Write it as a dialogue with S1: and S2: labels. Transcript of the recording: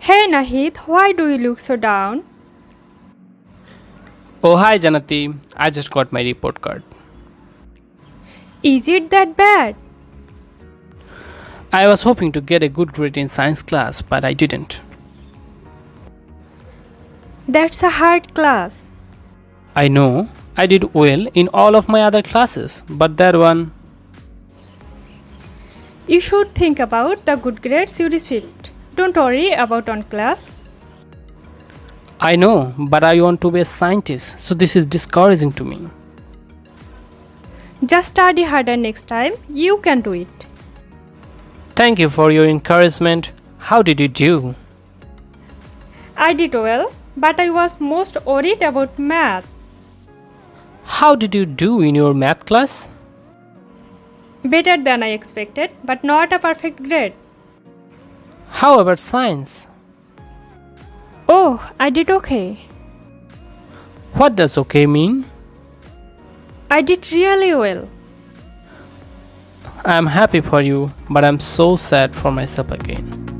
S1: Hey Nahid, why do you look so down?
S2: Oh, hi Janati. I just got my report card.
S1: Is it that bad?
S2: I was hoping to get a good grade in science class, but I didn't.
S1: That's a hard class.
S2: I know I did well in all of my other classes, but that one,
S1: You should think about the good grades you received. Don't worry about on class.
S2: I know, but I want to be a scientist, so this is discouraging to me.
S1: Just study harder next time. You can do it.
S2: Thank you for your encouragement. How did you do?
S1: I did well, but I was most worried about math.
S2: How did you do in your math class?
S1: Better than I expected, but not a perfect grade.
S2: How about science?
S1: Oh, I did okay.
S2: What does okay mean?
S1: I did really well.
S2: I'm happy for you, but I'm so sad for myself again.